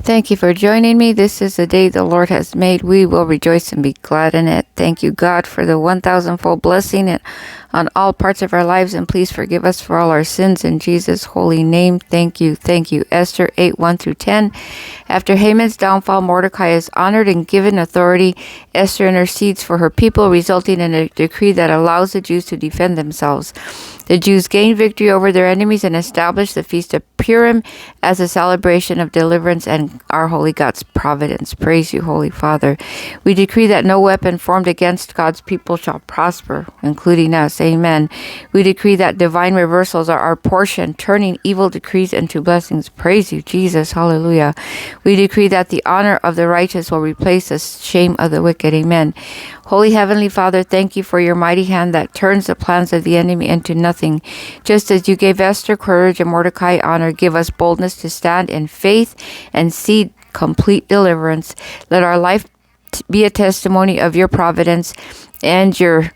Thank you for joining me. This is the day the Lord has made. We will rejoice and be glad in it. Thank you, God, for the 1,000-fold blessing on all parts of our lives, and please forgive us for all our sins in Jesus' holy name. Thank you. Thank you. Esther 8, 1 through 10. After Haman's downfall, Mordecai is honored and given authority. Esther intercedes for her people, resulting in a decree that allows the Jews to defend themselves. The Jews gained victory over their enemies and established the Feast of Purim as a celebration of deliverance and our holy God's providence. Praise you, Holy Father. We decree that no weapon formed against God's people shall prosper, including us. Amen. We decree that divine reversals are our portion, turning evil decrees into blessings. Praise you, Jesus. Hallelujah. We decree that the honor of the righteous will replace the shame of the wicked. Amen. Holy Heavenly Father, thank you for your mighty hand that turns the plans of the enemy into nothing. Just as you gave Esther courage and Mordecai honor, give us boldness to stand in faith and see complete deliverance. Let our life be a testimony of your providence and your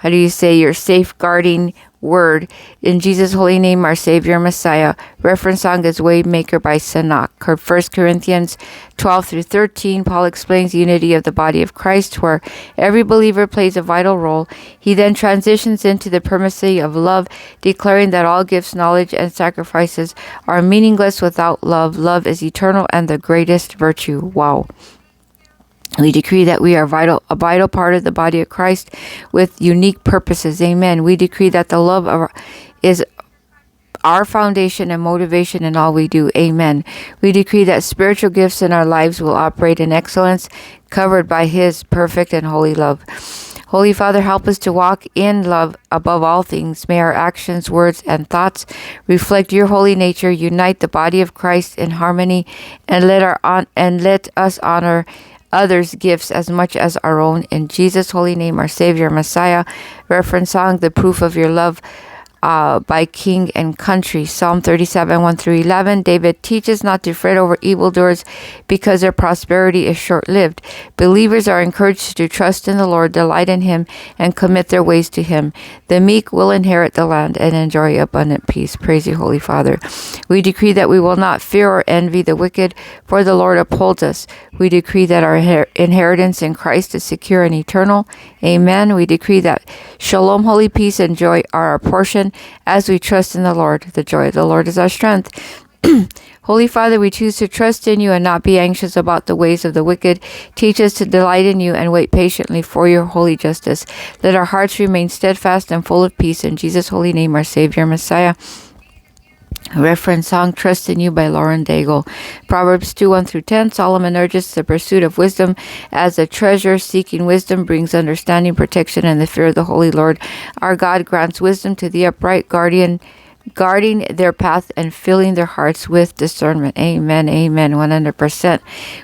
your safeguarding word. In Jesus' holy name, our Savior Messiah. Reference song is Waymaker by Sanach. 1 Corinthians 12 through 13, Paul explains the unity of the body of Christ, where every believer plays a vital role. He then transitions into the primacy of love, declaring that all gifts, knowledge, and sacrifices are meaningless without love. Love is eternal and the greatest virtue. Wow. We decree that we are a vital part of the body of Christ with unique purposes. Amen. We decree that the love is our foundation and motivation in all we do. Amen. We decree that spiritual gifts in our lives will operate in excellence, covered by His perfect and holy love. Holy Father, help us to walk in love above all things. May our actions, words, and thoughts reflect your holy nature. Unite the body of Christ in harmony, and let us honor others' gifts as much as our own. In Jesus' holy name, our Savior, Messiah. Reference song, The Proof of Your Love, by King and Country. Psalm 37, 1 through 11. David teaches not to fret over evildoers because their prosperity is short-lived. Believers are encouraged to trust in the Lord, delight in Him, and commit their ways to Him. The meek will inherit the land and enjoy abundant peace. Praise you, Holy Father. We decree that we will not fear or envy the wicked, for the Lord upholds us. We decree that our inheritance in Christ is secure and eternal. Amen. We decree that shalom, holy peace, and joy are our portion as we trust in the Lord. The joy of the Lord is our strength. Holy Father, we choose to trust in you and not be anxious about the ways of the wicked. Teach us to delight in you and wait patiently for your holy justice. Let our hearts remain steadfast and full of peace. In Jesus' holy name, our Savior, Messiah. Reference song, Trust in You by Lauren Daigle. Proverbs 2, 1 through 10. Solomon urges the pursuit of wisdom as a treasure. Seeking wisdom brings understanding, protection, and the fear of the Holy Lord. Our God grants wisdom to the upright, guarding their path and filling their hearts with discernment. Amen. Amen. 100%.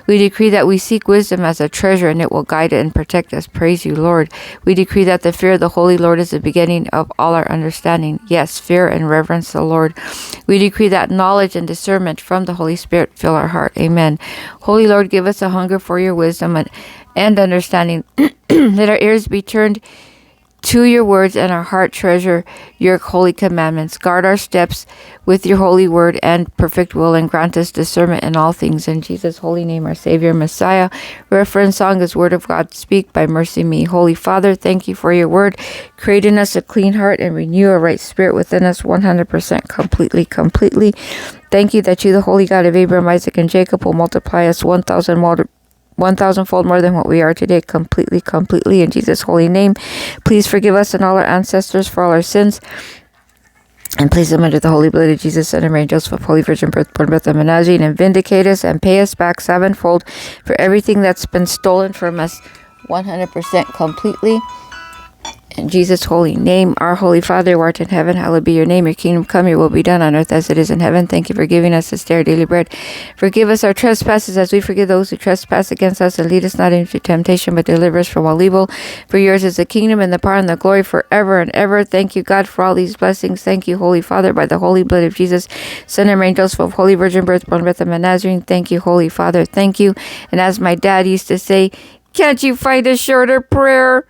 We decree that we seek wisdom as a treasure, and it will guide and protect us. Praise you, Lord. We decree that the fear of the Holy Lord is the beginning of all our understanding. Yes, fear and reverence the Lord. We decree that knowledge and discernment from the Holy Spirit fill our heart. Amen. Holy Lord, give us a hunger for your wisdom and understanding. Let our ears be turned to your words and our heart treasure your holy commandments. Guard our steps with your holy word and perfect will, and grant us discernment in all things. In Jesus' holy name, our Savior, Messiah. Reference song is Word of God, Speak by Mercy Me. Holy Father, thank you for your word. Create in us a clean heart and renew a right spirit within us 100% completely. Thank you that you, the holy God of Abraham, Isaac, and Jacob, will multiply us 1,000-fold more than what we are today, completely, in Jesus' holy name. Please forgive us and all our ancestors for all our sins, and place them under the holy blood of Jesus, Son of Mary, Joseph, Holy Virgin Birth, born Beth and Nazarene, and vindicate us and pay us back sevenfold for everything that's been stolen from us 100% completely. In Jesus' holy name, our Holy Father, who art in heaven, hallowed be your name. Your kingdom come, your will be done on earth as it is in heaven. Thank you for giving us this day our daily bread. Forgive us our trespasses as we forgive those who trespass against us. And lead us not into temptation, but deliver us from all evil. For yours is the kingdom and the power and the glory forever and ever. Thank you, God, for all these blessings. Thank you, Holy Father, by the holy blood of Jesus, Son of Mary, Joseph, of Holy Virgin Birth, born Beth and Nazarene. Thank you, Holy Father. Thank you. And as my dad used to say, can't you find a shorter prayer?